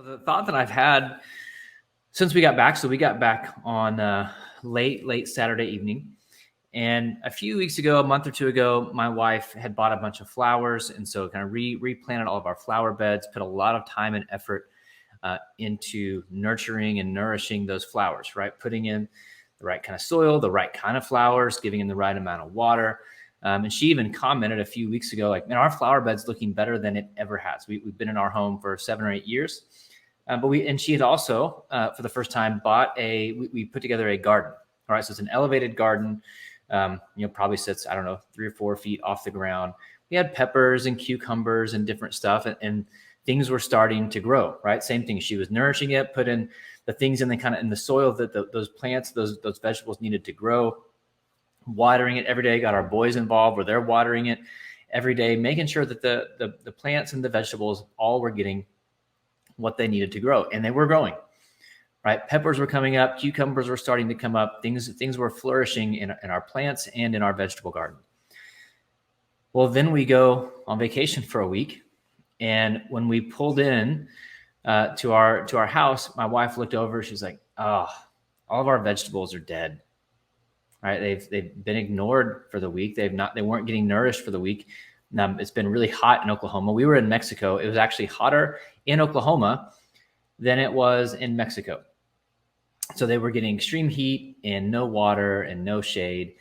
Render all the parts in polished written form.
The thought that I've had since we got back, so we got back on late Saturday evening. And a few weeks ago, a month or two ago, my wife had bought a bunch of flowers. And so kind of replanted all of our flower beds, put a lot of time and effort into nurturing and nourishing those flowers, right? Putting in the right kind of soil, the right kind of flowers, giving them the right amount of water. And she even commented a few weeks ago, like, man, our flower bed's looking better than it ever has. We've been in our home for 7 or 8 years. And she had also, for the first time, we put together a garden. All right. So it's an elevated garden, probably sits, I don't know, 3 or 4 feet off the ground. We had peppers and cucumbers and different stuff, and things were starting to grow, right? Same thing. She was nourishing it, put in the things in the soil that those plants, those vegetables needed to grow, watering it every day, got our boys involved where they're watering it every day, making sure that the plants and the vegetables all were getting what they needed to grow. And they were growing, right? Peppers were coming up, cucumbers were starting to come up. Things were flourishing in our plants and in our vegetable garden. Well, then we go on vacation for a week. And when we pulled in to our house, my wife looked over, she's like, oh, all of our vegetables are dead. Right? They've been ignored for the week. They weren't getting nourished for the week. It's been really hot in Oklahoma. We were in Mexico. It was actually hotter in Oklahoma than it was in Mexico. So they were getting extreme heat and no water and no shade.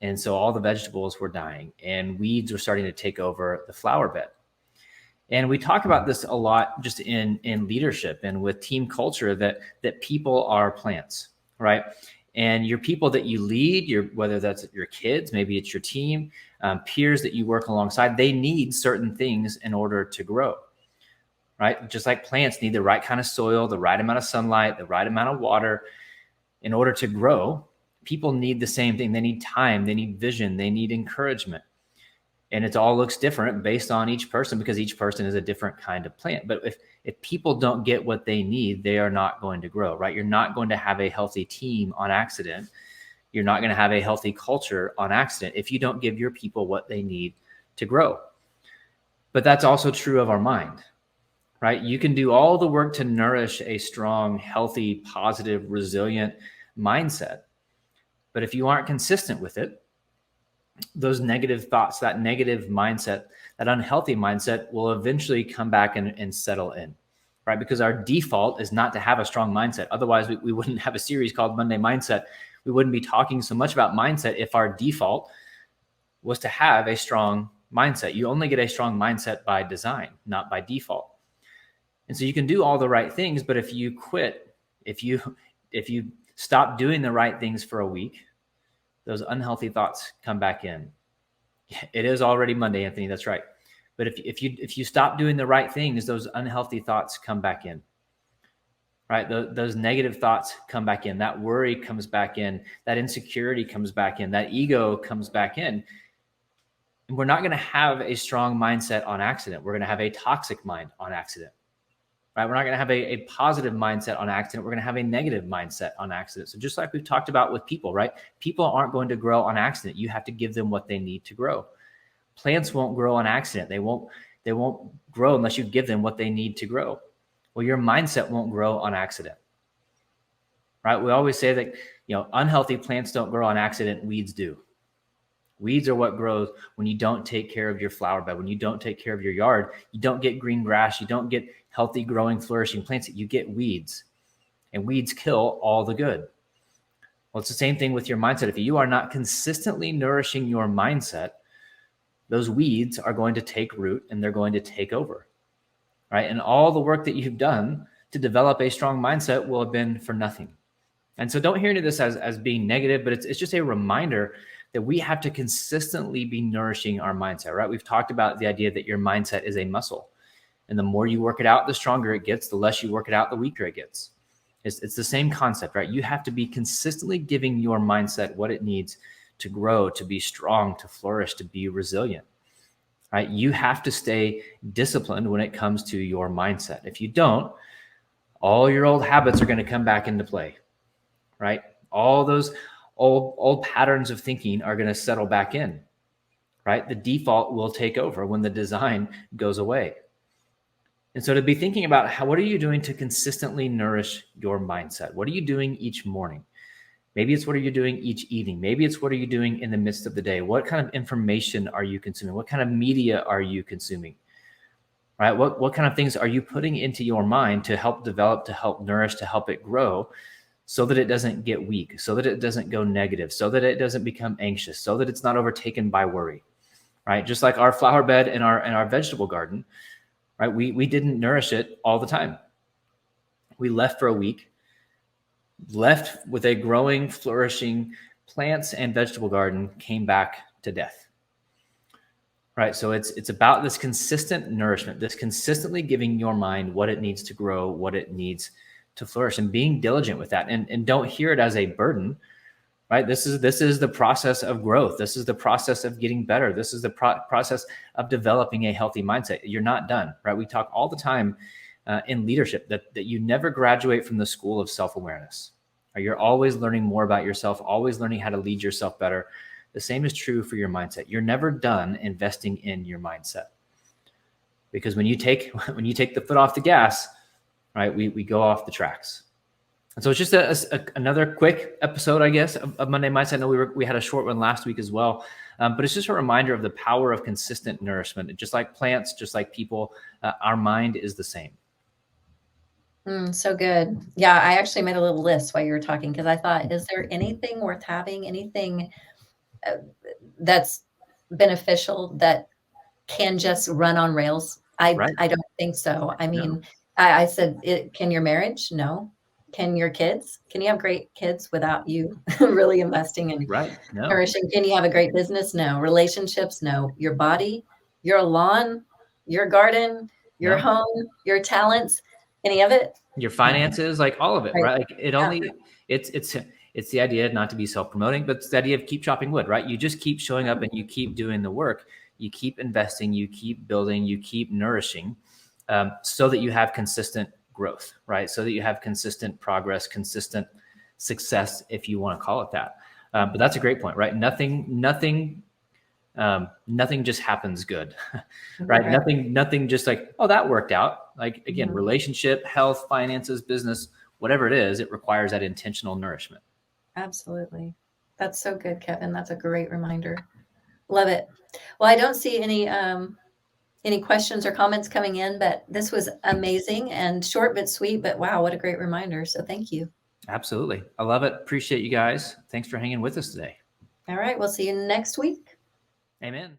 And so all the vegetables were dying and weeds were starting to take over the flower bed. And we talk about this a lot just in leadership and with team culture, that people are plants, right? And your people that you lead, whether that's your kids, maybe it's your team, peers that you work alongside, they need certain things in order to grow, right? Just like plants need the right kind of soil, the right amount of sunlight, the right amount of water in order to grow. People need the same thing. They need time, they need vision, they need encouragement. And it all looks different based on each person because each person is a different kind of plant. But if people don't get what they need, they are not going to grow, right? You're not going to have a healthy team on accident. You're not going to have a healthy culture on accident if you don't give your people what they need to grow. But that's also true of our mind, right? You can do all the work to nourish a strong, healthy, positive, resilient mindset. But if you aren't consistent with it, those negative thoughts, that negative mindset, that unhealthy mindset will eventually come back and settle in, right? Because our default is not to have a strong mindset. Otherwise, we wouldn't have a series called Monday Mindset. We wouldn't be talking so much about mindset if our default was to have a strong mindset. You only get a strong mindset by design, not by default. And so you can do all the right things, but if you quit, if you stop doing the right things for a week, those unhealthy thoughts come back in. It is already Monday, Anthony. That's right. But if you stop doing the right things, those unhealthy thoughts come back in, right? Those negative thoughts come back in. That worry comes back in. That insecurity comes back in. That ego comes back in. And we're not going to have a strong mindset on accident. We're going to have a toxic mind on accident. Right? We're not going to have a positive mindset on accident. We're going to have a negative mindset on accident. So just like we've talked about with people, right? People aren't going to grow on accident. You have to give them what they need to grow. Plants won't grow on accident. They won't grow unless you give them what they need to grow. Well, your mindset won't grow on accident, right? We always say that, unhealthy plants don't grow on accident. Weeds do. Weeds are what grows when you don't take care of your flower bed, when you don't take care of your yard. You don't get green grass. You don't get healthy, growing, flourishing plants. You get weeds, and weeds kill all the good. Well, it's the same thing with your mindset. If you are not consistently nourishing your mindset, those weeds are going to take root and they're going to take over, right? And all the work that you've done to develop a strong mindset will have been for nothing. And so don't hear any of this as being negative, but it's just a reminder that we have to consistently be nourishing our mindset, right? We've talked about the idea that your mindset is a muscle. And the more you work it out, the stronger it gets. The less you work it out, the weaker it gets. It's the same concept, right? You have to be consistently giving your mindset what it needs to grow, to be strong, to flourish, to be resilient, right? You have to stay disciplined when it comes to your mindset. If you don't, all your old habits are going to come back into play, right? All those old patterns of thinking are going to settle back in, right? The default will take over when the design goes away. And so to be thinking about what are you doing to consistently nourish your mindset? What are you doing each morning? Maybe it's what are you doing each evening? Maybe it's what are you doing in the midst of the day? What kind of information are you consuming? What kind of media are you consuming? Right? What kind of things are you putting into your mind to help develop, to help nourish, to help it grow, so that it doesn't get weak, so that it doesn't go negative, so that it doesn't become anxious, so that it's not overtaken by worry, right? Just like our flower bed and our vegetable garden, right? We didn't nourish it all the time. We left for a week, left with a growing, flourishing plants and vegetable garden, came back to death. Right. So it's about this consistent nourishment, this consistently giving your mind what it needs to grow, what it needs to flourish, and being diligent with that. And don't hear it as a burden, right? This is the process of growth. This is the process of getting better. This is the process of developing a healthy mindset. You're not done, right? We talk all the time in leadership that you never graduate from the school of self-awareness. Right? You're always learning more about yourself, always learning how to lead yourself better. The same is true for your mindset. You're never done investing in your mindset, because when you take the foot off the gas, right, we go off the tracks. And so it's just another quick episode, I guess, of Monday Mindset. I know we had a short one last week as well, but it's just a reminder of the power of consistent nourishment. Just like plants, just like people, our mind is the same. So good. Yeah, I actually made a little list while you were talking, because I thought, is there anything worth having, anything that's beneficial that can just run on rails? Right. I don't think so. I No. mean, I said, can your marriage? No. Can your kids? Can you have great kids without you really investing in Right. No. nourishing? Can you have a great business? No. Relationships? No. Your body, your lawn, your garden, your No. home, your talents, any of it? Your No. finances, like all of it, Right. right? Like it Yeah. only it's the idea, not to be self-promoting, but it's the idea of keep chopping wood, right? You just keep showing up and you keep doing the work. You keep investing, you keep building, you keep nourishing, so that you have consistent growth, right? So that you have consistent progress, consistent success, if you want to call it that. But that's a great point, right? Nothing just happens good, right? Right. Nothing just like, oh, that worked out. Like, again, relationship, health, finances, business, whatever it is, it requires that intentional nourishment. Absolutely. That's so good, Kevin. That's a great reminder. Love it. Well, I don't see any questions or comments coming in, but this was amazing and short but sweet, but wow, what a great reminder. So thank you. Absolutely. I love it. Appreciate you guys. Thanks for hanging with us today. All right, we'll see you next week. Amen.